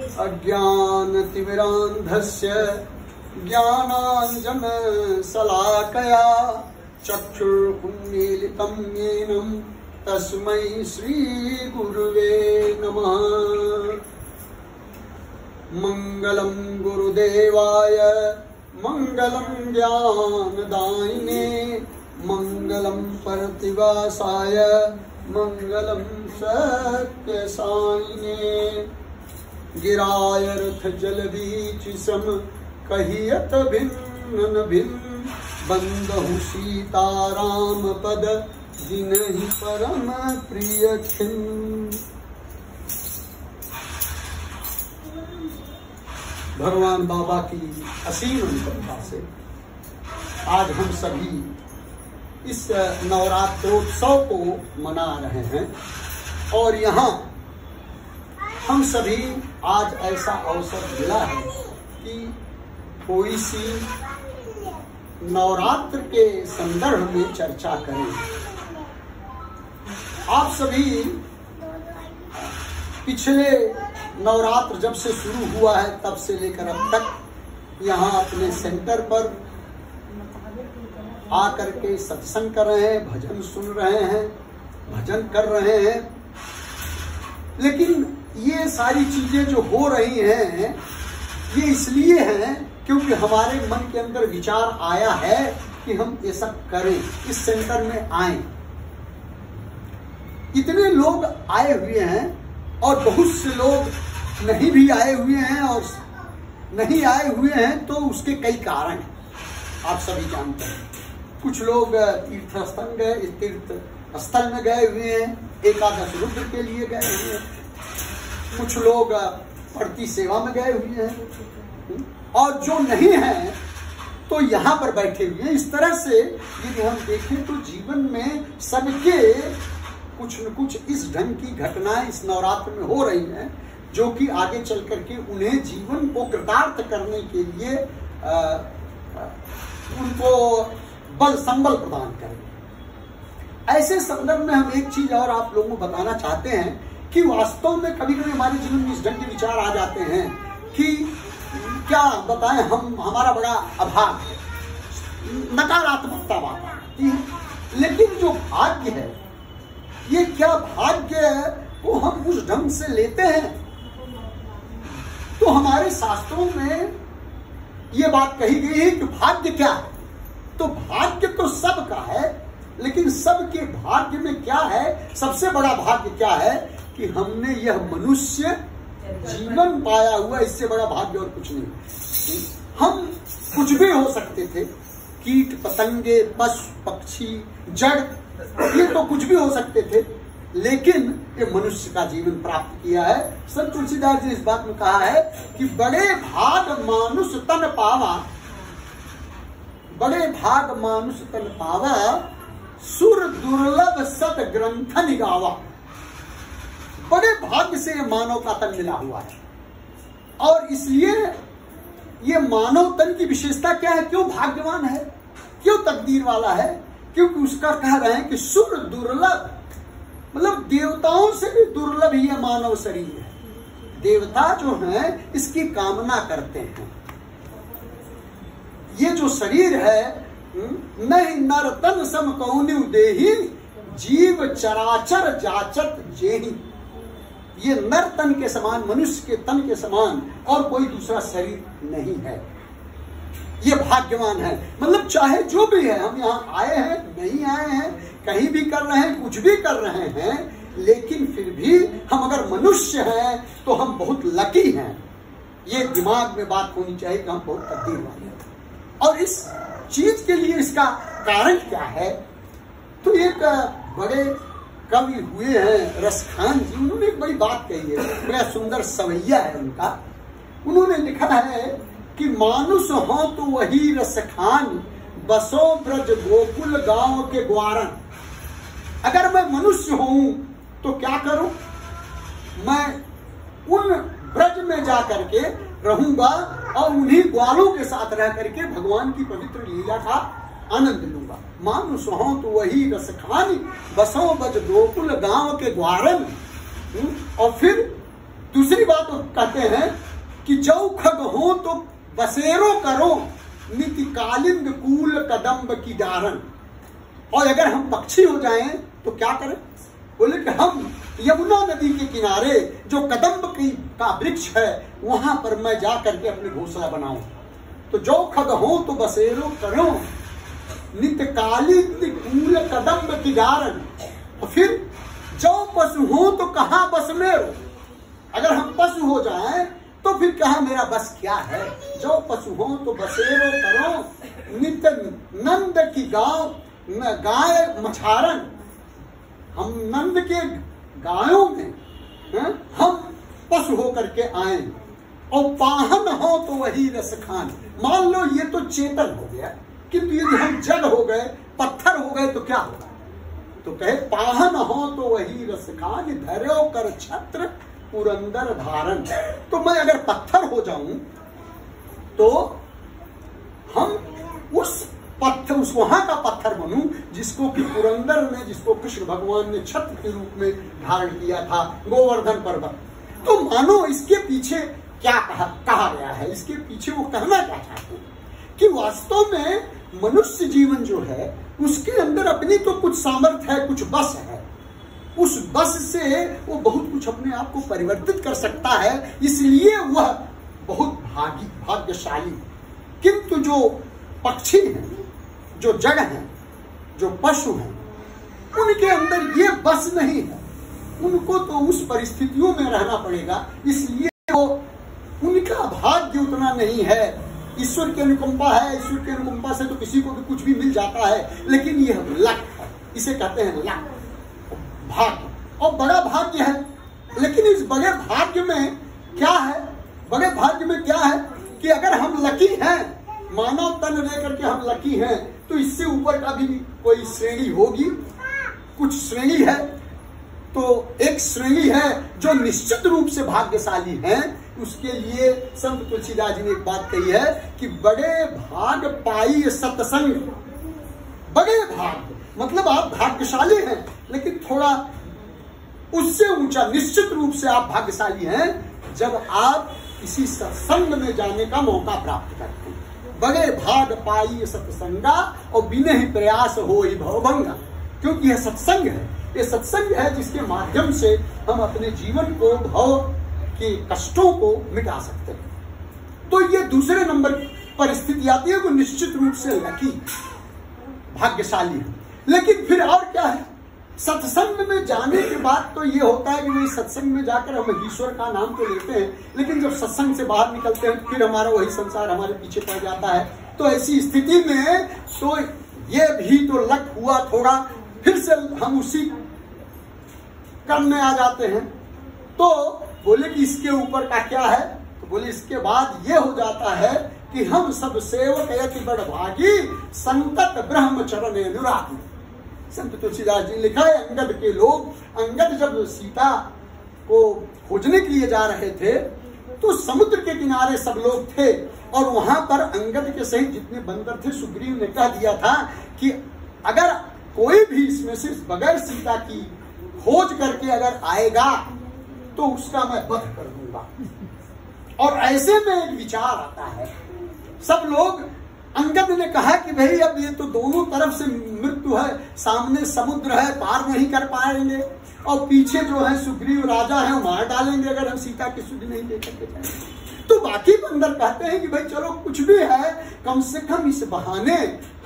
अज्ञानतिमिरान्धस्य ज्ञानाञ्जनशलाकया चक्षुरुन्मीलितं येन तस्मै श्रीगुरुवे नमः। मङ्गलं गुरुदेवाय मङ्गलं ज्ञानदायिने मङ्गलं प्रतिवासाय मङ्गलं सत्यसायिने। गिराय रथ जल बीच सम कहियत भिन्न न भिन्न बंदहु सीताराम पद जिनहि परम प्रिय खिन्न। भगवान बाबा की असीम कृपा से आज हम सभी इस नवरात्रोत्सव को मना रहे हैं और यहाँ हम सभी आज ऐसा अवसर मिला है कि कोई सी नवरात्र के संदर्भ में चर्चा करें। आप सभी पिछले नवरात्र जब से शुरू हुआ है तब से लेकर अब तक यहाँ अपने सेंटर पर आकर के सत्संग कर रहे हैं, भजन सुन रहे हैं, भजन कर रहे हैं। लेकिन ये सारी चीजें जो हो रही हैं ये इसलिए हैं क्योंकि हमारे मन के अंदर विचार आया है कि हम ये सब करें, इस सेंटर में आए। इतने लोग आए हुए हैं और बहुत से लोग नहीं भी आए हुए हैं और नहीं आए हुए हैं तो उसके कई कारण हैं, आप सभी जानते हैं। कुछ लोग तीर्थ स्थल में गए हुए हैं, एकादश रुद्र के लिए गए हुए हैं, कुछ लोग पड़ती सेवा में गए हुए हैं और जो नहीं है तो यहाँ पर बैठे हुए हैं। इस तरह से यदि हम देखें तो जीवन में सबके कुछ न कुछ इस ढंग की घटनाएं इस नवरात्र में हो रही हैं जो कि आगे चल करके उन्हें जीवन को कृतार्थ करने के लिए उनको बल संबल प्रदान करें। ऐसे संदर्भ में हम एक चीज और आप लोगों को बताना चाहते हैं कि वास्तव में कभी कभी हमारे जीवन में इस ढंग के विचार आ जाते हैं कि क्या बताएं, हमारा बड़ा अभाग है, नकारात्मकता बात आती है। लेकिन जो भाग्य है ये क्या भाग्य को हम उस ढंग से लेते हैं तो हमारे शास्त्रों में ये बात कही गई है कि भाग्य क्या है। तो भाग्य तो सबका है लेकिन सबके भाग्य में क्या है, सबसे बड़ा भाग्य क्या है कि हमने यह मनुष्य जीवन पाया हुआ, इससे बड़ा भाग्य और कुछ नहीं। हम कुछ भी हो सकते थे, कीट पतंगे पशु पक्षी जड़, ये तो कुछ भी हो सकते थे, लेकिन ये मनुष्य का जीवन प्राप्त किया है। संत तुलसीदास जी इस बात में कहा है कि बड़े भाग मानुष तन पावा, बड़े भाग मानुष तन पावा, सुर दुर्लभ सत ग्रंथ निगावा। बड़े भाग्य से ये मानव का तन मिला हुआ है और इसलिए ये मानव तन की विशेषता क्या है, क्यों भाग्यवान है, क्यों तकदीर वाला है, क्योंकि उसका कह रहे हैं कि सुर दुर्लभ, मतलब देवताओं से भी दुर्लभ ये मानव शरीर है। देवता जो हैं इसकी कामना करते हैं। ये जो शरीर है नहीं नर तन सम कौनि देहि जीव चराचर जाचत जेहि। ये नर तन के समान, मनुष्य के तन के समान और कोई दूसरा शरीर नहीं है। ये भाग्यवान है, मतलब चाहे जो भी है, हम यहाँ आए हैं नहीं आए हैं, कहीं भी कर रहे हैं, कुछ भी कर रहे हैं, लेकिन फिर भी हम अगर मनुष्य हैं तो हम बहुत लकी हैं। ये दिमाग में बात होनी चाहिए कि हम बहुत तकदीर वाले हैं। और इस चीज के लिए इसका कारण क्या है, तो एक बड़े कवि हुए हैं रसखान जी, उन्होंने एक बड़ी बात कही है, बड़ा सुंदर सवैया है उनका। उन्होंने लिखा है कि मानुष हो तो वही रसखान, बसो ब्रज गोकुल गांव के ग्वारन। अगर मैं मनुष्य हूं तो क्या करूं, मैं उन ब्रज में जा करके रहूंगा और उन्हीं ग्वालों के साथ रह करके भगवान की पवित्र लीला का आनंद लूंगा। मानुष हो तो वही रसखानी, बसो बज गोकुल गांव के ग्वारन। और फिर दूसरी बात कहते हैं कि जौ खग हो तो बसेरो करो नित्य कालिंद कूल कदम्ब की डारन। और अगर हम पक्षी हो जाएं तो क्या करें? बोले कि हम यमुना नदी के किनारे जो कदम्ब का वृक्ष है वहां पर मैं जा करके अपने घोंसला बनाऊं। तो जो खग हो तो बसेरो करो नित्य कालिंद कूल कदम्ब की डारन। और फिर जो पशु हो तो कहाँ बस मेरो। अगर हम पशु हो जाएं तो फिर कहा मेरा बस क्या है। जो पशु हो तो बसेरो करो नित्य नंद की गाय मछारन। हम नंद के गायों में हम पशु हो करके आए। और पाहन हो तो वही रस खान। मान लो ये तो चेतन हो गया, किंतु यदि हम जड़ हो गए, पत्थर हो गए तो क्या होगा? तो कहे पाहन हो तो वही रस खान धरो कर छत्र पुरंदर धारण। तो मैं अगर पत्थर हो जाऊं तो हम उस वहां का पत्थर बनूं जिसको कि पुरंदर ने, जिसको कृष्ण भगवान ने छत्र के रूप में धारण किया था, गोवर्धन पर्वत। तो मानो इसके पीछे क्या कहा गया है, इसके पीछे वो कहना क्या चाहते हैं कि वास्तव में मनुष्य जीवन जो है उसके अंदर अपनी तो कुछ सामर्थ्य है, कुछ बस है। उस बस से वो बहुत कुछ अपने आप को परिवर्तित कर सकता है, इसलिए वह बहुत भाग्यशाली। किंतु जो पक्षी हैं, जो जड़ हैं, जो पशु हैं, उनके अंदर ये बस नहीं है। उनको तो उस परिस्थितियों में रहना पड़ेगा, इसलिए वो उनका भाग्य उतना नहीं है। ईश्वर की अनुकंपा है, ईश्वर की अनुकंपा से तो किसी को भी कुछ भी मिल जाता है, लेकिन यह लक है, इसे कहते हैं लक, भाग्य। और बड़ा भाग्य है, लेकिन इस बड़े भाग्य में क्या है? बड़े भाग्य में क्या है कि अगर हम लकी हैं, मानव तन लेकर के हम लकी हैं, तो इससे ऊपर का भी कोई श्रेणी होगी। कुछ श्रेणी है, तो एक श्रेणी है जो निश्चित रूप से भाग्यशाली है। उसके लिए संत तुलसीदास जी ने एक बात कही है कि बड़े भाग पाई सत्संग। बड़े भाग मतलब आप भाग्यशाली हैं, लेकिन थोड़ा उससे ऊंचा निश्चित रूप से आप भाग्यशाली हैं जब आप किसी सत्संग में जाने का मौका प्राप्त करते हैं। बड़े भाग पाई सत्संगा और बिना ही प्रयास हो ही भवभंगा। क्योंकि यह सत्संग है, ये सत्संग है जिसके माध्यम से हम अपने जीवन को, भव के कष्टों को मिटा सकते हैं। तो ये दूसरे नंबर पर स्थिति आती है, वो निश्चित रूप से लकी, भाग्यशाली है। लेकिन फिर और क्या है? सत्संग में जाने के बाद तो ये होता है कि वही सत्संग में जाकर हम ईश्वर का नाम तो लेते हैं, लेकिन जब सत्संग से बाहर निकलते हैं फिर हमारा वही संसार हमारे पीछे पड़ जाता है। तो ऐसी स्थिति में तो ये भी तो लक हुआ थोड़ा, फिर से हम उसी क्रम में आ जाते हैं। तो बोले कि इसके ऊपर का क्या है? तो बोले इसके बाद ये हो जाता है कि हम सब सेवक यति बड़ भागी संतत ब्रह्मचरण अनुरागी। संत तुलसीदास जी ने लिखा है, अंगद के लोग, अंगद जब सीता को खोजने के लिए जा रहे थे तो समुद्र के किनारे सब लोग थे, और वहां पर अंगद के सहित जितने बंदर थे, सुग्रीव ने कह दिया था कि अगर कोई भी इसमें से बगैर सीता की खोज करके अगर आएगा तो उसका मैं वध कर दूंगा। और ऐसे में एक विचार आता है, सब लोग, अंगद ने कहा कि भाई अब ये तो दोनों तरफ से मृत्यु है, सामने समुद्र है, पार नहीं कर पाएंगे, और पीछे जो है सुग्रीव राजा है, मार डालेंगे अगर हम सीता की सुध नहीं दे करके जाएंगे। तो बाकी बंदर कहते हैं कि भाई चलो कुछ भी है, कम से कम इस बहाने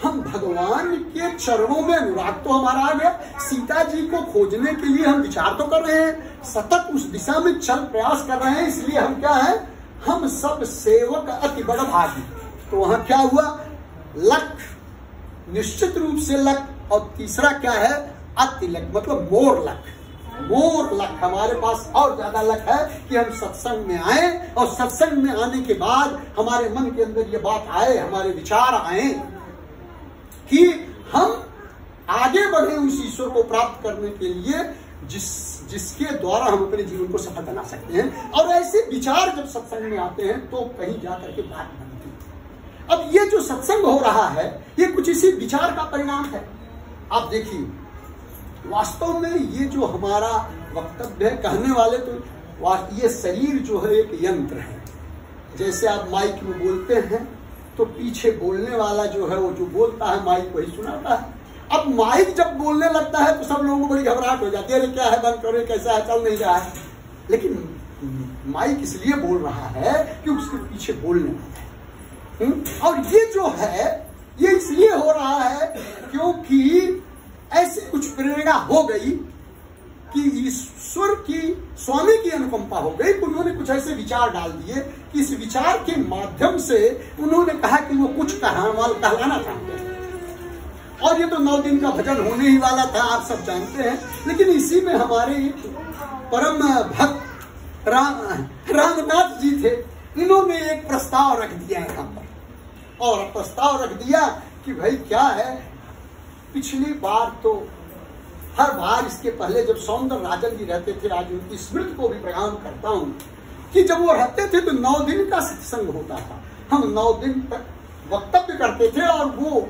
हम भगवान के चरणों में अनुराग तो हमारा आ गया। सीता जी को खोजने के लिए हम विचार तो कर रहे हैं, सतत उस दिशा में चल प्रयास कर रहे हैं, इसलिए हम क्या है, हम सब सेवक अति बड़ भागी। तो वहां क्या हुआ? लक, निश्चित रूप से लक। और तीसरा क्या है? अति लक, मतलब मोर लक। मोर लक, हमारे पास और ज्यादा लक है कि हम सत्संग में आए, और सत्संग में आने के बाद हमारे मन के अंदर ये बात आए, हमारे विचार आए कि हम आगे बढ़े उस ईश्वर को प्राप्त करने के लिए जिसके द्वारा हम अपने जीवन को सफल बना सकते हैं। और ऐसे विचार जब सत्संग में आते हैं तो कहीं जाकर के बात बनती है। अब ये जो सत्संग हो रहा है ये कुछ इसी विचार का परिणाम है। आप देखिए, वास्तव में ये जो हमारा वक्तव्य है, कहने वाले तो ये शरीर जो है एक यंत्र है। जैसे आप माइक में बोलते हैं तो पीछे बोलने वाला जो है वो जो बोलता है माइक वही सुनाता है। अब माइक जब बोलने लगता है तो सब लोगों को बड़ी घबराहट हो जाती है, अरे क्या है, बंद करो, कैसा है, चल नहीं रहा है। लेकिन माइक इसलिए बोल रहा है कि उसके पीछे बोलने वाला है। और ये जो है ये इसलिए हो रहा है क्योंकि ऐसी कुछ प्रेरणा हो गई कि ईश्वर की, स्वामी की अनुकंपा हो गई। उन्होंने कुछ ऐसे विचार डाल दिए कि इस विचार के माध्यम से उन्होंने कहा कि वो कुछ कहलाना चाहते हैं। और ये तो 9 दिन का भजन होने ही वाला था, आप सब जानते हैं। लेकिन इसी में हमारे परम भक्त रामनाथ जी थे, इन्होंने एक प्रस्ताव रख दिया यहाँ पर। और प्रस्ताव रख दिया कि भाई क्या है, पिछली बार तो हर बार इसके पहले जब सौंदर राजन जी रहते थे, आज उनकी स्मृति को भी प्रणाम करता हूं, कि जब वो रहते थे तो 9 दिन का सत्संग होता था। हम 9 दिन तक वक्तव्य करते थे और वो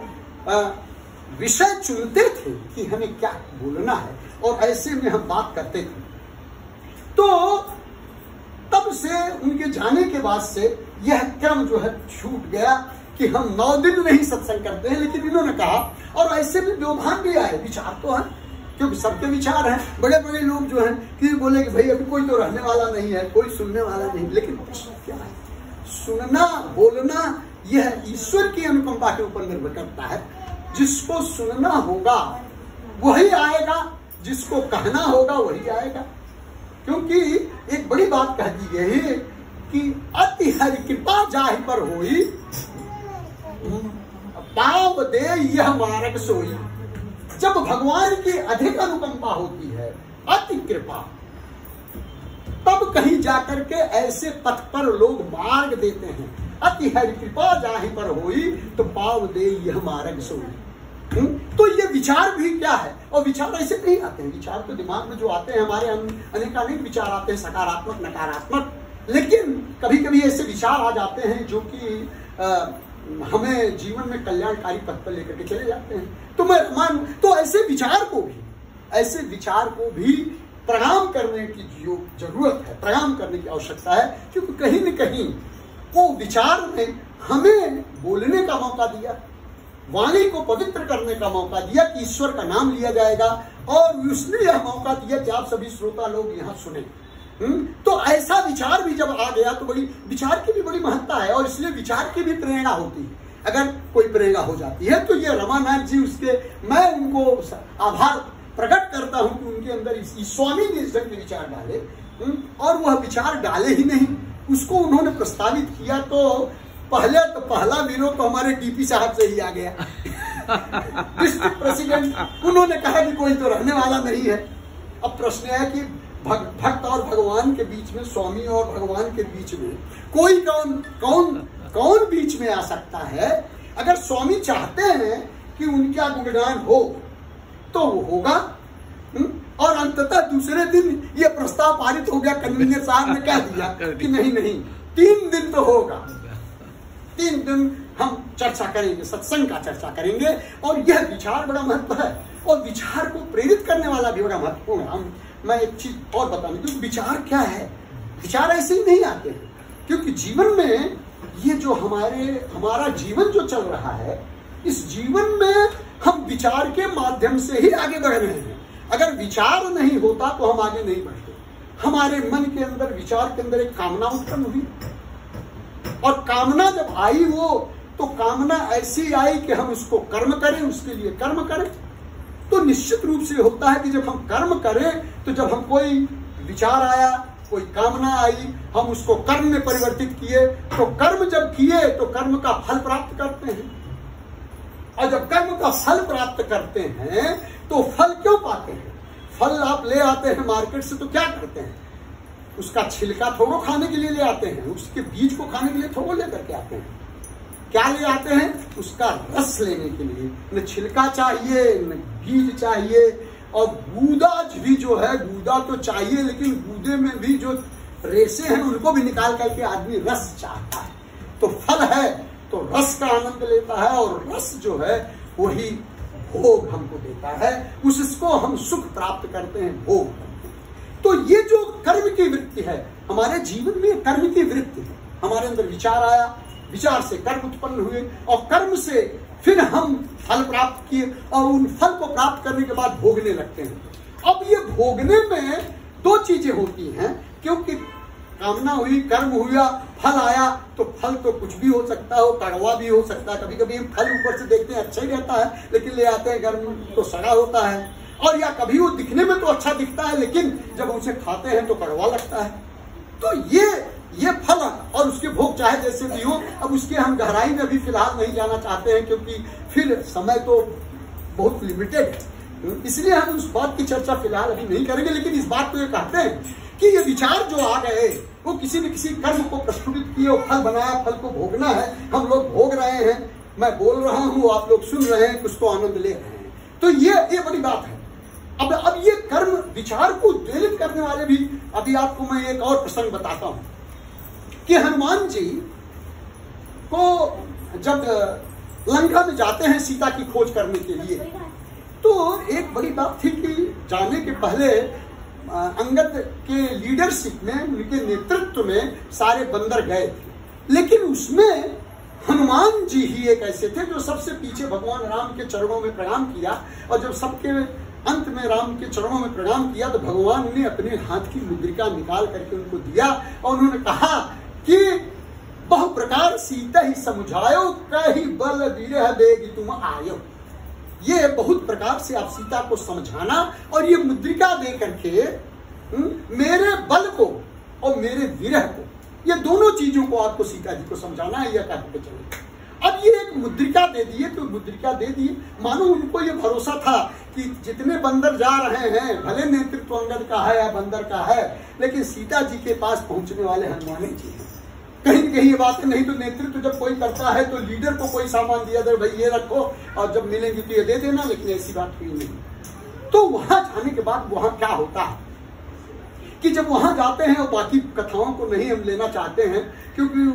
विषय चुनते थे कि हमें क्या बोलना है, और ऐसे में हम बात करते थे। तो तब से उनके जाने के बाद से यह क्रम जो है छूट गया कि हम 9 दिन नहीं सत्संग करते हैं। लेकिन इन्होंने कहा, और ऐसे में व्यवधान भी आए, विचार तो है, क्योंकि सबके विचार हैं। बड़े बड़े लोग जो हैं कि बोले कि भाई अभी कोई तो रहने वाला नहीं है, कोई सुनने वाला नहीं। लेकिन प्रश्न क्या है, सुनना बोलना यह ईश्वर की अनुकंपा के ऊपर निर्भर करता है। जिसको सुनना होगा वही आएगा, जिसको कहना होगा वही आएगा। क्योंकि एक बड़ी बात कह दी गई है कि अति हरि कृपा जाहि पर होई, पाव दे यह मार्ग सोई। जब भगवान की अधिक अनुकंपा होती है, अति कृपा, तब कहीं जाकर के ऐसे पथ पर लोग मार्ग देते हैं। अति हरि कृपा जाहि पर होई, तो पाव दे यह मार्ग सोई। तो ये विचार भी क्या है, और विचार ऐसे नहीं आते हैं। विचार तो दिमाग में जो आते हैं, हमारे अनेकानेक विचार आते हैं, सकारात्मक नकारात्मक। लेकिन कभी कभी ऐसे विचार आ जाते हैं जो कि हमें जीवन में कल्याणकारी पथ पर लेकर के चले जाते हैं। तो मैं मान, तो ऐसे विचार को भी प्रणाम करने की जो जरूरत है, प्रणाम करने की आवश्यकता है। क्योंकि कहीं न कहीं वो विचार ने हमें बोलने का मौका दिया, वाणी को पवित्र करने का मौका दिया कि ईश्वर का नाम लिया जाएगा, और उसने यह मौका दिया कि आप सभी श्रोता लोग यहाँ सुने। तो ऐसा विचार भी जब आ गया तो बड़ी विचार की भी बड़ी महत्ता है, और इसलिए विचार की भी प्रेरणा होती है। अगर कोई प्रेरणा हो जाती है तो ये रमानाथ जी, उसके मैं उनको आभार प्रकट करता हूं कि उनके अंदर इस स्वामी ने इस ढंग के विचार डाले, और वह विचार डाले ही नहीं, उसको उन्होंने प्रस्तावित किया। तो पहला विरोध तो हमारे डीपी साहब से ही आ गया। डिस्ट्रिक्ट प्रेसिडेंट, उन्होंने कहा कि कोई तो रहने वाला नहीं है। अब प्रश्न है कि भक्त और भगवान के बीच में, स्वामी और भगवान के बीच में कोई कौन बीच में आ सकता है? अगर स्वामी चाहते हैं कि उनका गुणगान हो तो वो होगा। और अंततः दूसरे दिन ये प्रस्ताव पारित हो गया, कन्वीनर साहब ने कह दिया कि नहीं 3 दिन तो होगा, 3 दिन हम चर्चा करेंगे, सत्संग का चर्चा करेंगे। और यह विचार बड़ा महत्व है, और विचार को प्रेरित करने वाला भी बड़ा महत्वपूर्ण है। मैं एक चीज और बताऊं, तो विचार क्या है? विचार ऐसे ही नहीं आते हैं, क्योंकि जीवन में ये जो हमारा जीवन जो चल रहा है, इस जीवन में हम विचार के माध्यम से ही आगे बढ़ रहे हैं। अगर विचार नहीं होता तो हम आगे नहीं बढ़ते। हमारे मन के अंदर, विचार के अंदर एक कामना उत्पन्न हुई, और कामना जब आई वो, तो कामना ऐसी आई कि हम उसको कर्म करें, उसके लिए कर्म करें। तो निश्चित रूप से होता है कि जब हम कर्म करें, तो जब हम कोई विचार आया, कोई कामना आई, हम उसको कर्म में परिवर्तित किए, तो कर्म जब किए तो कर्म का फल प्राप्त करते हैं। और जब कर्म का फल प्राप्त करते हैं तो फल क्यों पाते हैं? फल आप ले आते हैं मार्केट से, तो क्या करते हैं? उसका छिलका थोड़ो खाने के लिए ले आते हैं, उसके बीज को खाने के लिए थोड़ो लेकर के आते हैं। क्या ले आते हैं? उसका रस लेने के लिए। न छिलका चाहिए, न बीज चाहिए, और गूदा भी जो है, गूदा तो चाहिए, लेकिन गूदे में भी जो रेशे हैं उनको भी निकाल करके आदमी रस चाहता है। तो फल है तो रस का आनंद लेता है, और रस जो है वही भोग हमको देता है, उसको हम सुख प्राप्त करते हैं, भोग करते हैं। तो ये जो कर्म की वृत्ति है, हमारे जीवन में कर्म की वृत्ति है। हमारे अंदर विचार आया, विचार से कर्म उत्पन्न हुए और कर्म से फिर हम फल प्राप्त किए और उन फल को प्राप्त करने के बाद भोगने लगते हैं। अब ये भोगने में दो चीजें होती हैं, क्योंकि कामना हुई, कर्म हुआ, फल आया, तो फल तो कुछ भी हो सकता है, कड़वा भी हो सकता है। कभी कभी फल ऊपर से देखते हैं अच्छा ही रहता है, लेकिन ले आते हैं घर में तो सड़ा होता है। और या कभी वो दिखने में तो अच्छा दिखता है, लेकिन जब उसे खाते हैं तो कड़वा लगता है। तो ये फल और उसके भोग चाहे जैसे भी हो, अब उसके हम गहराई में भी फिलहाल नहीं जाना चाहते हैं, क्योंकि फिर समय तो बहुत लिमिटेड है, इसलिए हम उस बात की चर्चा फिलहाल अभी नहीं करेंगे। लेकिन इस बात को ये कहते हैं कि ये विचार जो आ गए वो किसी न किसी कर्म को प्रस्फुटित किए और फल बनाया, फल को भोगना है, हम लोग भोग रहे हैं, मैं बोल रहा हूँ, आप लोग सुन रहे हैं, कुछ तो आनंद ले रहे हैं। तो ये बड़ी बात है। अब ये कर्म विचार को उद्वेलित करने वाले भी, अभी आपको मैं एक और प्रसंग बताता हूं कि हनुमान जी को जब लंका में जाते हैं सीता की खोज करने के लिए, तो एक बड़ी बात थी कि जाने के पहले अंगद के लीडरशिप में, उनके नेतृत्व में सारे बंदर गए थे, लेकिन उसमें हनुमान जी ही एक ऐसे थे जो सबसे पीछे भगवान राम के चरणों में प्रणाम किया। और जब सबके अंत में राम के चरणों में प्रणाम किया तो भगवान ने अपने हाथ की मुद्रिका निकाल करके उनको दिया और उन्होंने कहा कि बहु प्रकार सीता ही समझायो, कही बल विरह बेगी तुम आयो। ये बहुत प्रकार से आप सीता को समझाना और ये मुद्रिका दे करके मेरे बल को और मेरे विरह को, ये दोनों चीजों को आपको सीता जी को समझाना है, यह कहते चले। अब ये एक मुद्रिका दे दिए, तो मुद्रिका दे दिए, मानो उनको ये भरोसा था कि जितने बंदर जा रहे हैं, भले नेतृत्व अंगद का है या बंदर का है, लेकिन सीता जी के पास पहुंचने वाले हनुमान जी हैं। कहीं न कहीं ये बात नहीं तो नेतृत्व जब कोई करता है तो लीडर को कोई सामान दिया जाए, भाई ये रखो और जब मिलेंगे तो ये दे देना, लेकिन ऐसी बात हुई नहीं। तो वहां जाने के बाद वहां क्या होता है कि जब वहां जाते हैं, और बाकी कथाओं को नहीं हम लेना चाहते हैं क्योंकि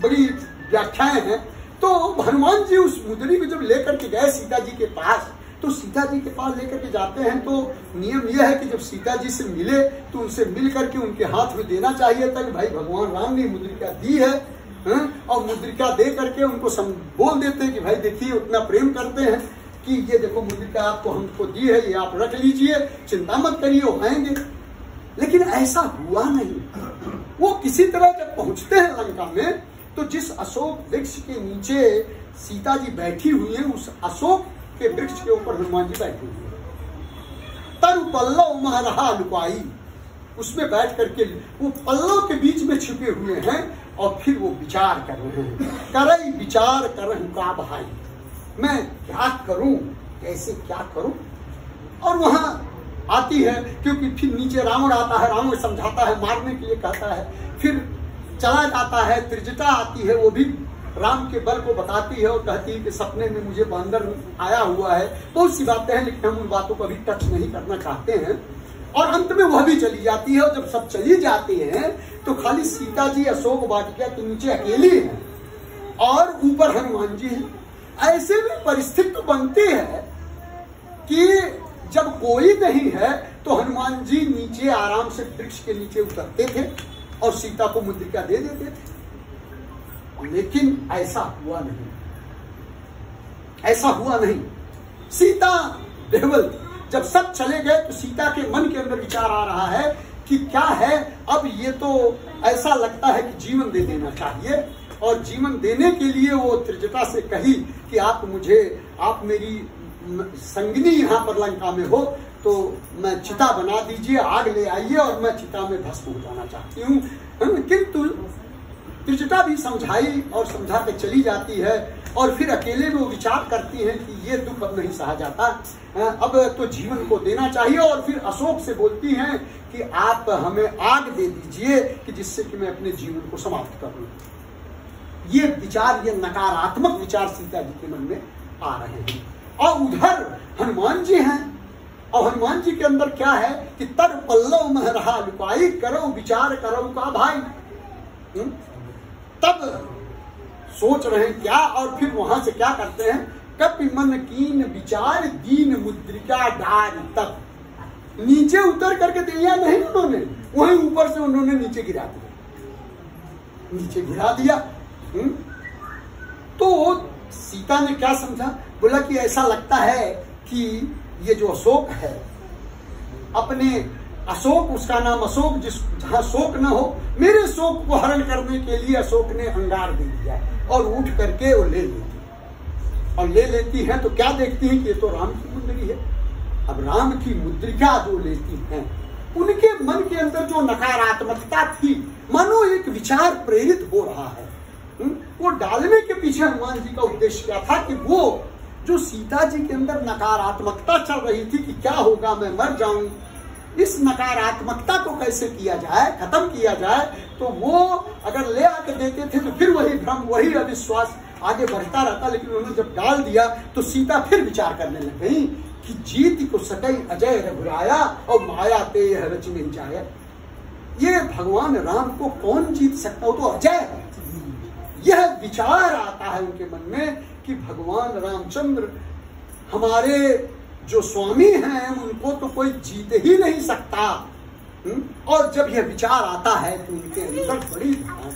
बड़ी व्याख्याएं हैं, तो हनुमान जी उस मुद्री को जब लेकर के गए सीता जी के पास, तो सीता जी के पास लेकर के जाते हैं तो नियम यह है कि जब सीता जी से मिले तो उनसे मिल करके उनके हाथ में देना चाहिए था कि भाई भगवान राम ने मुद्रिका दी है, और मुद्रिका दे करके उनको बोल देते हैं कि भाई देखिए उतना प्रेम करते हैं कि ये देखो मुद्रिका आपको हमको दी है, ये आप रख लीजिए, चिंता मत करिए, वो आएंगे। लेकिन ऐसा हुआ नहीं। वो किसी तरह जब पहुंचते हैं लंका में, तो जिस अशोक वृक्ष के नीचे सीता जी बैठी हुई है, उस अशोक के वृक्ष के ऊपर हनुमान जी बैठे हुए हैं। तरु पल्लव महरहा लुकाई, उसमें बैठ करके वो पल्लव के बीच में छिपे हुए हैं और फिर वो विचार कर रहे हैं। करई विचार करहु का भाई, मैं क्या करूं, कैसे क्या करूं। और वहां आती है, क्योंकि फिर नीचे रावण आता है, रावण समझाता है, मारने के लिए कहता है, फिर चला जाता है। त्रिजटा आती है, वो भी राम के बल को बताती है और कहती है कि सपने में मुझे बंदर आया हुआ है। बहुत सी बातें हैं, लेकिन हम उन बातों को अभी टच नहीं करना चाहते हैं। और अंत में वह भी चली जाती है, और जब सब चली जाती हैं तो खाली सीता जी अशोक वाटिका के नीचे अकेली है और ऊपर हनुमान जी है। ऐसे में परिस्थिति बनती है कि जब कोई नहीं है तो हनुमान जी नीचे आराम से वृक्ष के नीचे उतरते थे और सीता को मुद्रिका दे देते थे। लेकिन ऐसा हुआ नहीं, ऐसा हुआ नहीं। सीता देवल जब सब चले गए तो सीता के मन के अंदर विचार आ रहा है कि क्या है, अब ये तो ऐसा लगता है कि जीवन दे देना चाहिए। और जीवन देने के लिए वो त्रिजटा से कही कि आप मेरी संगिनी यहाँ पर लंका में हो तो मैं चिता बना दीजिए, आग ले आइए और मैं चिता में भस्म हो जाना चाहती हूँ। किंतु त्रिजटा भी समझाई और समझा के चली जाती है और फिर अकेले में वो विचार करती है कि ये दुख अब नहीं सहा जाता, अब तो जीवन को देना चाहिए। और फिर अशोक से बोलती हैं कि आप हमें आग दे दीजिए कि जिससे कि मैं अपने जीवन को समाप्त कर लूं। ये विचार, ये नकारात्मक विचार सीता जी के मन में आ रहे हैं। और उधर हनुमान जी हैं, और हनुमान जी के अंदर क्या है कि तर पल्लव में रहा लुकाई, करो विचार करो का भाई। तब सोच रहे हैं क्या, और फिर वहां से क्या करते हैं, कपि मन कीन विचार दीन मुद्रिका डार। तब नीचे उतर करके दिया नहीं उन्होंने, वहीं ऊपर से उन्होंने नीचे गिरा दिया। तो सीता ने क्या समझा, बोला कि ऐसा लगता है कि ये जो अशोक है, अपने अशोक, उसका नाम अशोक, जहां शोक न हो, मेरे शोक को हरण करने के लिए अशोक ने अंगार दे दिया और उठ करके वो ले लेती है। तो क्या देखती है कि ये तो राम की मुद्री है। अब राम की मुद्रिका जो लेती हैं, उनके मन के अंदर जो नकारात्मकता थी, मानो एक विचार प्रेरित हो रहा है। वो डालने के पीछे हनुमान जी का उद्देश्य क्या था कि वो जो सीता जी के अंदर नकारात्मकता चल रही थी कि क्या होगा, मैं मर जाऊं, इस नकारात्मकता को कैसे किया जाए, खत्म किया जाए। तो वो अगर ले आके देते थे तो फिर वही भ्रम, वही अविश्वास आगे बढ़ता रहता। लेकिन उन्होंने जब डाल दिया तो सीता फिर विचार करने लग गई कि जीत को सकई अजय रघुराया और माया ते यह रच नहीं जाए। ये भगवान राम को कौन जीत सकता, वो तो अजय है। यह विचार आता है उनके मन में कि भगवान रामचंद्र हमारे जो स्वामी हैं, उनको तो कोई जीत ही नहीं सकता। और जब यह विचार आता है तो उनके अंदर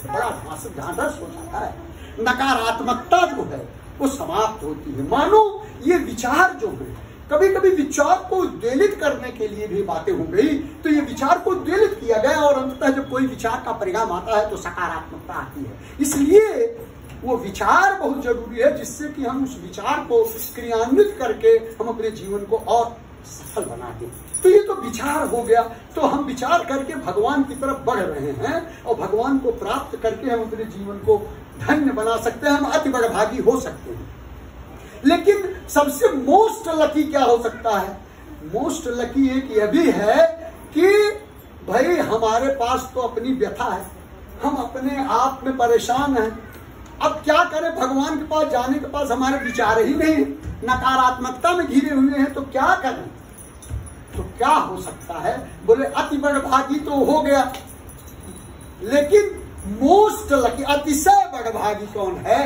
बड़ा ढांढस हो जाता है, नकारात्मकता जो है वो समाप्त होती है। मानो ये विचार जो है, कभी कभी विचार को उद्वेलित करने के लिए भी बातें हो गई, तो ये विचार को उद्वेलित किया गया और अंततः जब कोई विचार का परिणाम आता है तो सकारात्मकता आती है। इसलिए वो विचार बहुत जरूरी है, जिससे कि हम उस विचार को क्रियान्वित करके हम अपने जीवन को और सफल बना दें। तो ये तो विचार हो गया, तो हम विचार करके भगवान की तरफ बढ़ रहे हैं और भगवान को प्राप्त करके हम अपने जीवन को धन्य बना सकते हैं, हम अति बड़भागी हो सकते हैं। लेकिन सबसे मोस्ट लकी क्या हो सकता है? मोस्ट लकी एक यह भी है कि भाई हमारे पास तो अपनी व्यथा है, हम अपने आप में परेशान हैं। अब क्या करें, भगवान के पास जाने के पास हमारे विचार ही नहीं, नकारात्मकता में घिरे हुए हैं, तो क्या करें? तो क्या हो सकता है? बोले अति बड़भागी तो हो गया, लेकिन मोस्ट लकी, अतिशय बड़भागी कौन है?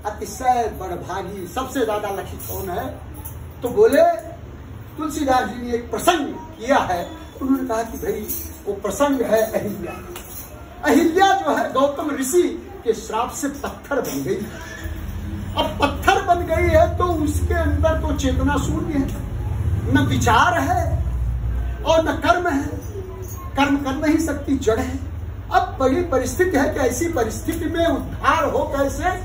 अतिशय बड़भागी, सबसे ज्यादा लकी कौन है? तो बोले तुलसीदास जी ने एक प्रसंग किया है। उन्होंने कहा कि भाई वो प्रसंग है अहिल्या। अहिल्या जो है गौतम ऋषि के श्राप से पत्थर बन गई। अब पत्थर बन गई है तो उसके अंदर तो चेतना शून्य है, न विचार है और न कर्म है, कर्म कर नहीं सकती, जड़ है। अब बड़ी परिस्थिति है कि ऐसी परिस्थिति में उद्धार हो कैसे?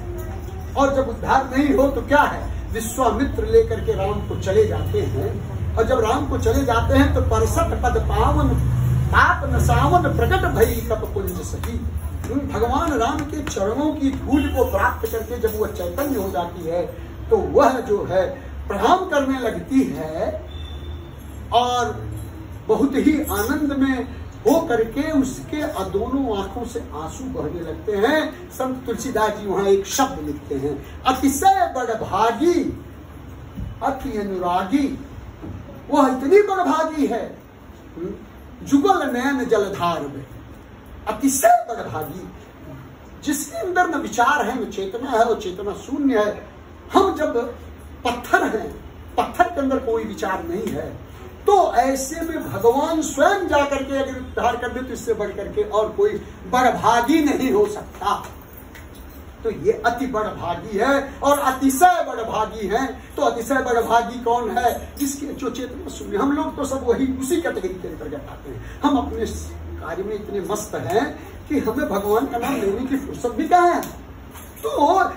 और जब उद्धार नहीं हो तो क्या है, विश्वामित्र लेकर के राम को चले जाते हैं। और जब राम को चले जाते हैं तो परसत पद पावन पाप न सावन प्रकट भई कप कुंज सखी। भगवान राम के चरणों की धूल को प्राप्त करके जब वह चैतन्य हो जाती है तो वह जो है प्रणाम करने लगती है और बहुत ही आनंद में हो करके उसके दोनों आंखों से आंसू बहने लगते हैं। संत तुलसीदास जी वहां एक शब्द लिखते हैं, अतिशय बड़भागी अति अनुरागी। वह इतनी बड़भागी है, जुगल नयन जलधार में, अतिशय बड़भागी, जिसके अंदर न विचार है न चेतना है, और चेतना शून्य है। हम जब पत्थर हैं, पत्थर के अंदर कोई विचार नहीं है, तो ऐसे में भगवान स्वयं जाकर के अगर उद्धार कर दे तो इससे बढ़ करके और कोई बड़भागी नहीं हो सकता। तो ये अति बड़भागी है और अतिशय बड़भागी है। तो अतिशय बड़भागी कौन है? जिसके जो चेतना शून्य। हम लोग तो सब वही उसी कैटेगरी के अंतर्गत आते हैं। हम अपने कार्य में इतने मस्त हैं कि हमें भगवान का नाम लेने की फुर्सत भी कहाँ है। तो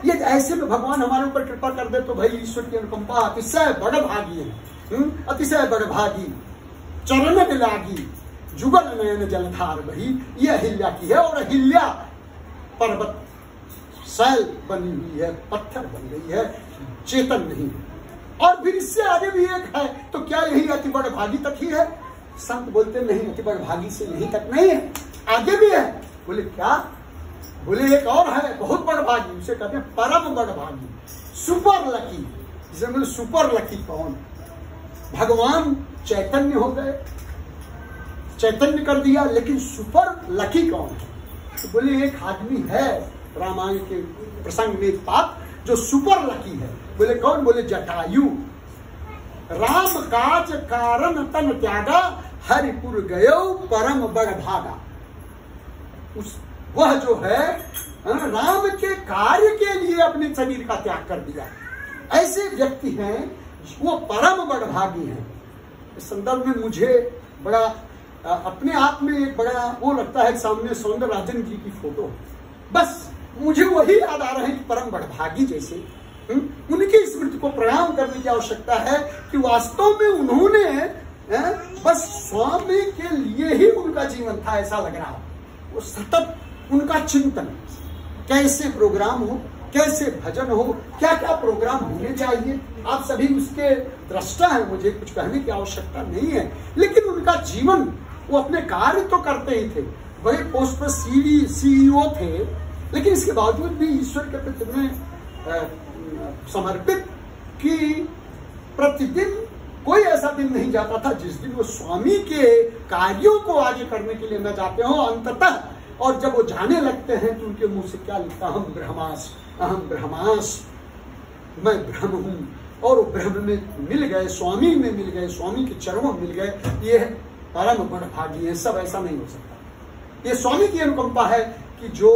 ये ऐसे में भगवान हमारे ऊपर कृपा कर दे तो भाई ईश्वर की अनुकंपा, अतिशय बड़भागी है, अतिशय बड़भागी, चरण में लागी, जुगल नयन जलधार बही। ये अहिल्या की है। और अहिल्या पर्वत शैल बनी हुई है, पत्थर बन गई है, चेतन नहीं। और फिर इससे आगे भी एक है, तो क्या यही अति बड़भागी तक ही है? संत बोलते नहीं, अति बड़भागी से यही तक नहीं है, आगे भी है। बोले क्या? बोले एक और है बहुत बड़भागी, उसे कहते हैं परम बड़भागी, सुपर लकी। जिसे बोले सुपर लकी कौन? भगवान चैतन्य हो गए, चैतन्य कर दिया, लेकिन सुपर लकी कौन है? तो बोले एक आदमी है रामायण के प्रसंग में एक बात जो सुपर लकी है। बोले कौन? बोले जटायु। राम काज कारण तन त्यागा, हरिपुर गयो परम बड़ भागा। वह जो है राम के कार्य के लिए अपने शरीर का त्याग कर दिया। ऐसे व्यक्ति हैं वो परम बड़भागी हैं। इस संदर्भ में मुझे बड़ा अपने आप में एक बड़ा वो लगता है, सामने सौंदरराजन जी की फोटो, बस मुझे वही याद आ रहे हैं कि परम बड़भागी जैसे उनकी स्मृति को प्रणाम करने की आवश्यकता है कि वास्तव में उन्होंने बस स्वामी के लिए ही उनका जीवन था, ऐसा लग रहा। वो सतत उनका चिंतन, कैसे प्रोग्राम हो, कैसे भजन हो, क्या क्या प्रोग्राम होने चाहिए। आप सभी उसके दृष्टा हैं, मुझे कुछ कहने की आवश्यकता नहीं है, लेकिन उनका जीवन, वो अपने कार्य तो करते ही थे, बड़े पोस्ट पर CEO थे, लेकिन इसके बावजूद भी ईश्वर के प्रति में समर्पित कि प्रतिदिन कोई ऐसा दिन नहीं जाता था जिस दिन वो स्वामी के कार्यों को आगे करने के लिए न जाते हो अंततः। और जब वो जाने लगते हैं तो उनके मुंह से क्या लिखता, अहम ब्रह्मास, मैं ब्रह्म हूं। और वो ब्रह्म में मिल गए, स्वामी में मिल गए, स्वामी के चरणों में मिल गए। ये परम बड़भागी है, सब ऐसा नहीं हो सकता। ये स्वामी की अनुकंपा है कि जो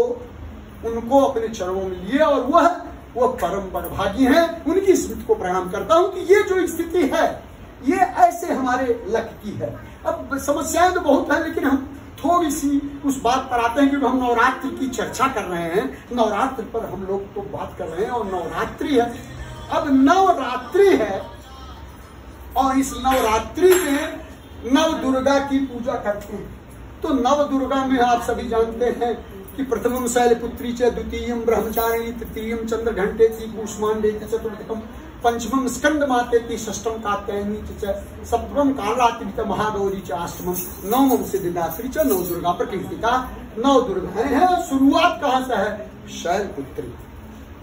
उनको अपने चरणों में लिए, और वह परम बड़भागी हैं। उनकी स्मृति को प्रणाम करता हूं कि ये जो स्थिति है ये ऐसे हमारे लक की है। अब समस्याएं तो बहुत है, लेकिन हम थोड़ी सी उस बात पर आते हैं कि हम नवरात्रि की चर्चा कर रहे हैं, नवरात्रि पर हम लोग तो बात कर रहे हैं, और नवरात्रि है। अब नवरात्रि है और इस नवरात्रि में नव दुर्गा की पूजा करते हैं। तो नव दुर्गा में आप सभी जानते हैं कि प्रथमम शैलपुत्री च, द्वितीयम ब्रह्मचारिणी, तृतीयम चंद्रघंटेति, कूष्मांडेति, चतुर्थकम पंचमम स्कंद मातेति, षष्ठम कात्यायनी च, सप्तमम कालाति महागौरी च, अष्टमम नवमम सिद्धिदात्री च। नव दुर्गा प्रकीर्तिका, नव दुर्गाएं हैं। शुरुआत कहां से है? शैलपुत्री।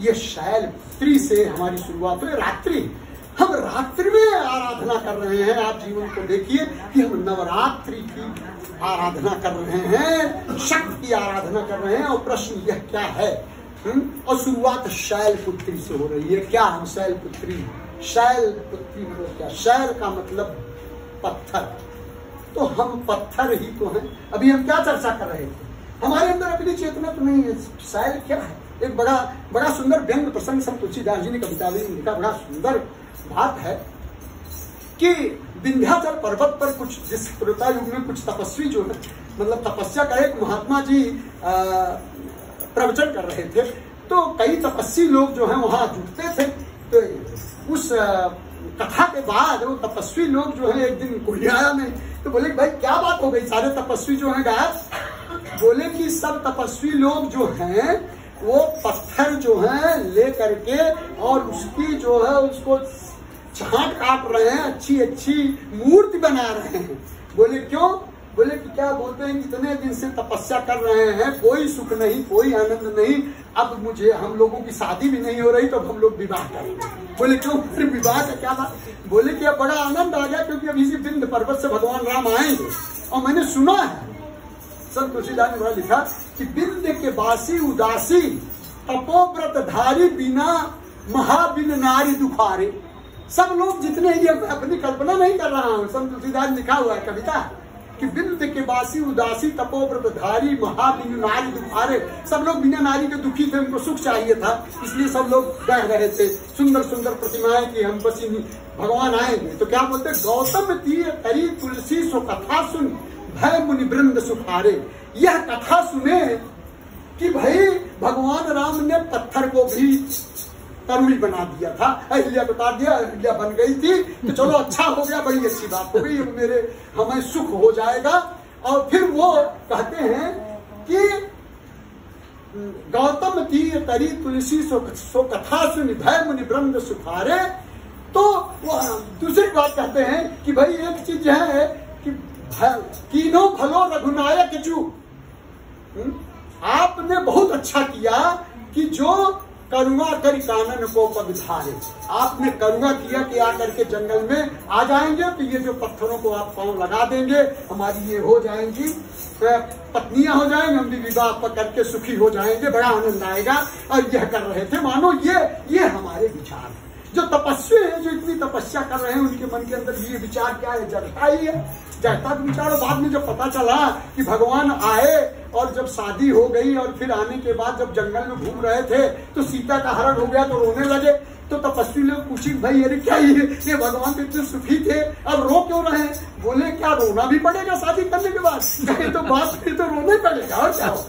ये शैलपुत्री से हमारी शुरुआत हुई। रात्रि, हम रात्रि में आराधना कर रहे हैं। आप जीवन को देखिए कि हम नवरात्रि की आराधना कर रहे हैं, शक्ति की आराधना कर रहे हैं। और प्रश्न यह क्या है? और शुरुआत शैलपुत्री से हो रही है। क्या हम शैलपुत्री? शैलपुत्री मतलब क्या? शैल का मतलब पत्थर, तो हम पत्थर ही तो हैं। अभी हम क्या चर्चा कर रहे थे? हमारे अंदर अपनी चेतना तो नहीं है। शैल क्या है? एक बड़ा सुंदर व्यंग प्रसंग संत तुलसीदास जी ने कविता में लिखा, बड़ा सुंदर बात है कि विंध्याचल पर्वत पर कुछ, जिस त्रेता युग में कुछ तपस्वी जो है, मतलब तपस्या का एक महात्मा जी प्रवचन कर रहे थे, तो कई तपस्वी लोग जो हैं वहां जुटते थे। तो उस कथा के बाद वो तपस्वी लोग जो है एक दिन कोई आया नहीं, तो बोले भाई क्या बात हो गई, सारे तपस्वी जो है गायब। बोले कि सब तपस्वी लोग जो हैं वो पत्थर जो है ले करके और उसकी जो है उसको छांट काट रहे हैं, अच्छी मूर्ति बना रहे हैं। बोले क्यों? बोले कि क्या बोलते हैं, इतने दिन से तपस्या कर रहे हैं, कोई सुख नहीं, कोई आनंद नहीं, अब हम लोगों की शादी भी नहीं हो रही, तो अब हम लोग विवाह करेंगे। बोले क्यों? फिर विवाह का क्या बात? बोले कि अब बड़ा आनंद आ गया, क्योंकि अभी इसी विंध्य पर्वत से भगवान राम आएंगे। और मैंने सुना है, संत तुलसीदास ने बड़ा लिखा कि विंध्य के बासी उदासी, तपोव्रत धारी बिना महाबिन नारी दुखारे। सब लोग जितने, ये अपनी कल्पना नहीं कर रहा हूं, संत तुलसीदास लिखा हुआ है कविता कि विंध्य के बासी उदासी, तपोव्रत धारी महाबिन नारी दुखारे। सब लोग बिना नारी के दुखी थे, उनको सुख चाहिए था, इसलिए सब लोग कह रहे थे सुंदर सुंदर प्रतिमाएं कि हम बस भगवान आएंगे। तो क्या बोलते? गौतम तीर तरी तुलसी सो कथा सुन, भय मुनि वृंद सुखारे। यह कथा सुने कि भाई भगवान राम ने पत्थर को भी तरुणी बना दिया था, अहिल्या बता दिया, अहिल्या बन गई थी, तो चलो अच्छा हो गया, बड़ी अच्छी बात हो गई, हमें सुख हो जाएगा। और फिर वो कहते हैं कि गौतम तीर तरी तुलसी सो कथा सुन, भय मुनि वृंद सुखारे। तो वो दूसरी बात कहते हैं कि भाई एक चीज है कि कीनो फलो रघुनायक जू, आपने बहुत अच्छा किया कि जो करुणा कर कानन को पगधारे। आपने करुणा किया कि आकर के जंगल में आ जाएंगे, तो ये जो पत्थरों को आप पांव लगा देंगे, हमारी ये हो जाएंगी, पत्नियां हो जाएंगी, हम भी विवाह करके सुखी हो जाएंगे, बड़ा आनंद आएगा। और यह कर रहे थे, मानो ये हमारे विचार है। जो तपस्वी है, जो इतनी तपस्या कर रहे हैं, उनके मन के अंदर ये विचार क्या है? जड़ता ही है, जड़ता का विचार। बाद में जब पता चला कि भगवान आए और जब शादी हो गई और फिर आने के बाद जब जंगल में घूम रहे थे तो सीता का हरण हो गया तो रोने लगे। तो तपस्वी लोग पूछे भाई अरे क्या ये भगवान तो इतने सुखी थे, अब रो क्यों रहे हैं? बोले क्या रोना भी पड़ेगा शादी करने के बाद? तो बात फिर तो रोना ही पड़ेगा और क्या हो।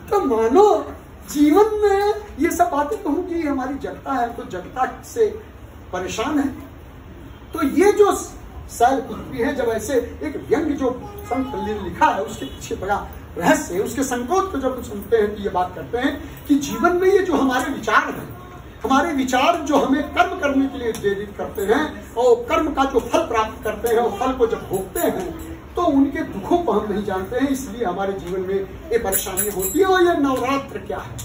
तो मानो जीवन में ये सब बातें कहूँ कि हमारी जड़ता है, तो जड़ता से परेशान है। तो ये जो शैल पुत्री है, जब ऐसे एक व्यंग जो संत ने लिखा है उसके पीछे बड़ा रहस्य है। उसके संकोच को जब सुनते हैं तो ये बात करते हैं कि जीवन में ये जो हमारे विचार हैं, हमारे विचार जो हमें कर्म करने के लिए प्रेरित करते हैं और कर्म का जो फल प्राप्त करते हैं और फल को जब भोगते हैं तो उनके दुखों को हम नहीं जानते हैं, इसलिए हमारे जीवन में ये परेशानी होती है। और ये नवरात्र क्या है?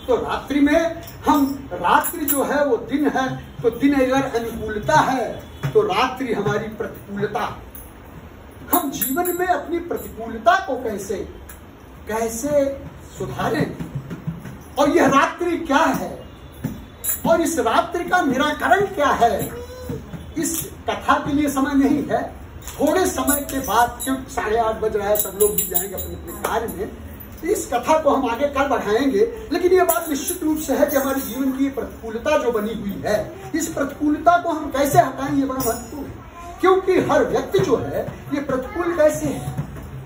तो रात्रि में हम, रात्रि जो है वो दिन है, तो दिन अगर अनुकूलता है तो रात्रि हमारी प्रतिकूलता। हम जीवन में अपनी प्रतिकूलता को कैसे सुधारें, और यह रात्रि क्या है और इस रात्रि का निराकरण क्या है, इस कथा के लिए समय नहीं है। थोड़े समय के बाद, क्योंकि 8:30 बज रहा है, सब लोग भी जाएंगे अपने अपने कार्य में, इस कथा को हम आगे कर बढ़ाएंगे। लेकिन ये बात निश्चित रूप से है कि हमारे जीवन की प्रतिकूलता जो बनी हुई है, इस प्रतिकूलता को हम कैसे हटाएं, ये बड़ा महत्वपूर्ण है। क्योंकि हर व्यक्ति जो है ये प्रतिकूल कैसे है?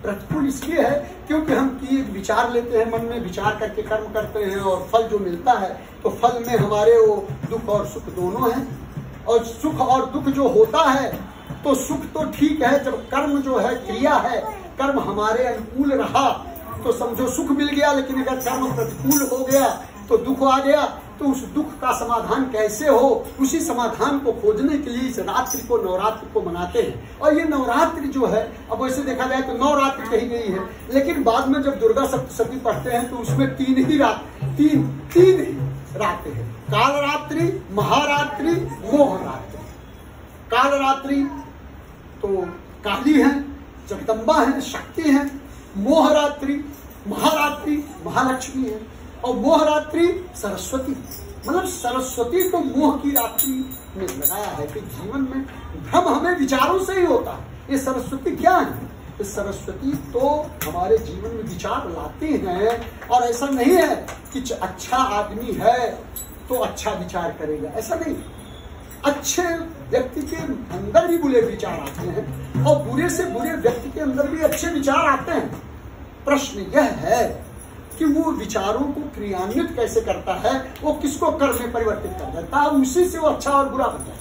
प्रतिकूल इसलिए है क्योंकि हम की विचार लेते हैं, मन में विचार करके कर्म करते हैं और फल जो मिलता है तो फल में हमारे वो दुख और सुख दोनों हैं। और सुख और दुख जो होता है तो सुख तो ठीक है, जब कर्म जो है, क्रिया है, कर्म हमारे अनुकूल रहा तो समझो सुख मिल गया। लेकिन अगर कर्म प्रतिकूल हो गया तो दुख आ गया। तो उस दुख का समाधान कैसे हो, उसी समाधान को खोजने के लिए इस रात्रि को, नवरात्रि को मनाते हैं। और ये नवरात्रि जो है, अब वैसे देखा जाए तो नवरात्रि कही गई है, लेकिन बाद में जब दुर्गा सप्तशती पढ़ते हैं तो उसमें तीन ही रातें हैं, कालरात्रि, महारात्रि, मोहरात्रि। कालरात्रि तो काली है, जगदम्बा है, शक्ति है। मोहरात्रि, महारात्रि महालक्ष्मी है। और मोहरात्रि सरस्वती, मतलब सरस्वती को मोह की रात्रि में लगाया है कि जीवन में भ्रम हमें विचारों से ही होता है। ये सरस्वती क्या है? ये सरस्वती तो हमारे जीवन में विचार लाती हैं। और ऐसा नहीं है कि अच्छा आदमी है तो अच्छा विचार करेगा, ऐसा नहीं। अच्छे व्यक्ति के अंदर भी बुरे विचार आते हैं और बुरे से बुरे व्यक्ति के अंदर भी अच्छे विचार आते हैं। प्रश्न यह है कि वो विचारों को क्रियान्वित कैसे करता है, वो किसको कर्म में परिवर्तित कर देता है, उसी से वो अच्छा और बुरा बन जाता है।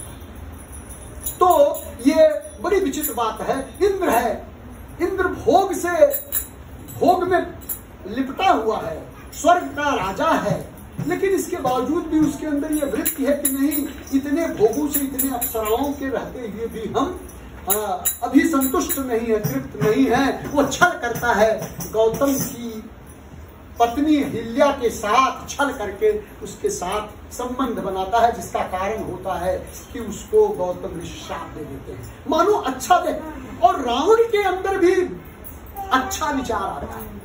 तो ये बड़ी विचित्र बात है। इंद्र है, इंद्र भोग में लिपटा हुआ है, स्वर्ग का राजा है, लेकिन इसके बावजूद भी उसके अंदर ये वृत्ति है कि नहीं, इतने भोगों से, इतने अप्सराओं के रहते हुए भी हम अभी संतुष्ट नहीं है, तृप्त नहीं है। वो छल करता है, गौतम की पत्नी हिल्या के साथ छल करके उसके साथ संबंध बनाता है, जिसका कारण होता है कि उसको गौतम श्राप दे देते हैं, मानो अच्छा दे। और रावण के अंदर भी अच्छा विचार आता है।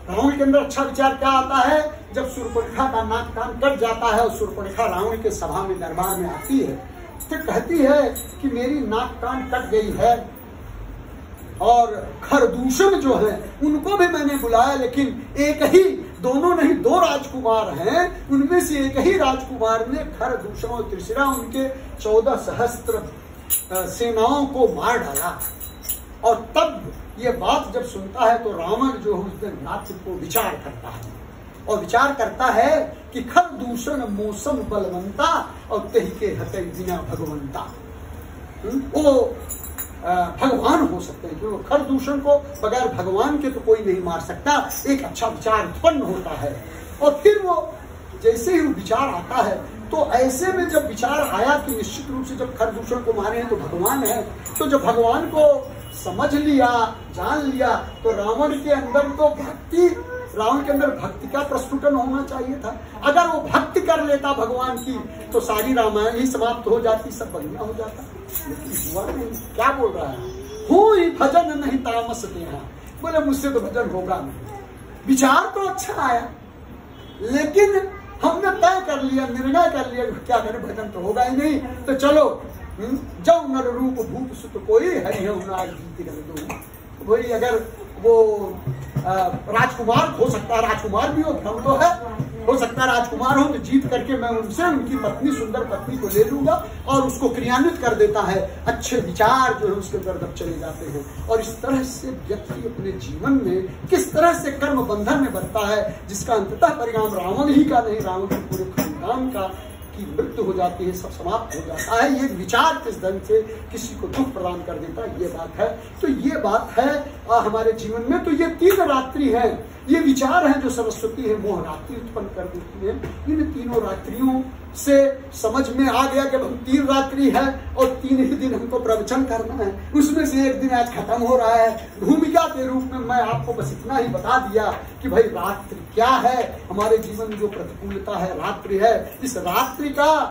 रावण के अंदर अच्छा विचार क्या आता है? जब शूर्पणखा का नाक कान कट जाता है और शूर्पणखा रावण के सभा में, दरबार में आती है, तो कहती है कि मेरी नाक कान कट गई है और खरदूषण जो है उनको भी मैंने बुलाया, लेकिन एक ही, दोनों नहीं, 2 राजकुमार हैं, उनमें से एक ही राजकुमार ने खरदूषण और त्रिशिरा, उनके 14 सहस्त्र सेनाओं को मार डाला। और तब ये बात जब सुनता है तो रावण जो है उस दिन रात्रि को विचार करता है और विचार करता है कि खरदूषण मौसम बलवंता और तही के हते बिना भगवंता। वो भगवान हो सकते हैं, क्योंकि खरदूषण को बगैर भगवान के तो कोई नहीं मार सकता। एक अच्छा विचार उत्पन्न होता है और फिर वो जैसे ही विचार आता है तो ऐसे में जब विचार आया कि निश्चित रूप से जब खरदूषण को मारे हैं तो भगवान है, तो जब भगवान को समझ लिया, जान लिया, तो रावण के अंदर तो भक्ति, रावण के अंदर भक्ति का प्रस्फुटन होना चाहिए था। अगर वो भक्ति कर लेता भगवान की तो सारी रामायण ही समाप्त हो जाती, सब बढ़िया हो जाता, लेकिन हुआ नहीं। क्या बोल रहा है? हो ही भजन नहीं तामस देना, बोले मुझसे तो भजन होगा नहीं। विचार तो अच्छा आया, लेकिन हमने तय कर लिया, निर्णय कर लिया, क्या करें, भजन तो होगा ही नहीं, तो चलो जब नर रूप भूप सुत कोई हरि जीत कर दो। वही अगर वो राजकुमार हो सकता है, राजकुमार भी हो, भ्रम तो है, हो सकता है राजकुमार हो, तो जीत करके मैं उनसे उनकी पत्नी, सुंदर पत्नी को ले लूंगा और उसको क्रियान्वित कर देता है। अच्छे विचार जो है उसके अंदर चले जाते हैं। और इस तरह से व्यक्ति अपने जीवन में किस तरह से कर्म बंधन में बंधता है, जिसका अंततः परिणाम रावण ही का नहीं, रावण के पूरे खानदान का की मृत्यु हो जाती है, सब समाप्त हो जाता है। ये विचार किस ढंग से किसी को दुख प्रदान कर देता है, ये बात है। तो ये बात है हमारे जीवन में। तो ये 3 रात्रि है, ये विचार है जो सरस्वती है मोह रात्रि उत्पन्न कर देती है। इन तीनों रात्रियों से समझ में आ गया कि हम 3 रात्रि है और 3 ही दिन हमको प्रवचन करना है। उसमें से एक दिन आज खत्म हो रहा है। भूमिका के रूप में मैं आपको बस इतना ही बता दिया कि भाई रात्रि क्या है, हमारे जीवन में जो प्रतिकूलता है रात्रि है। इस रात्रि का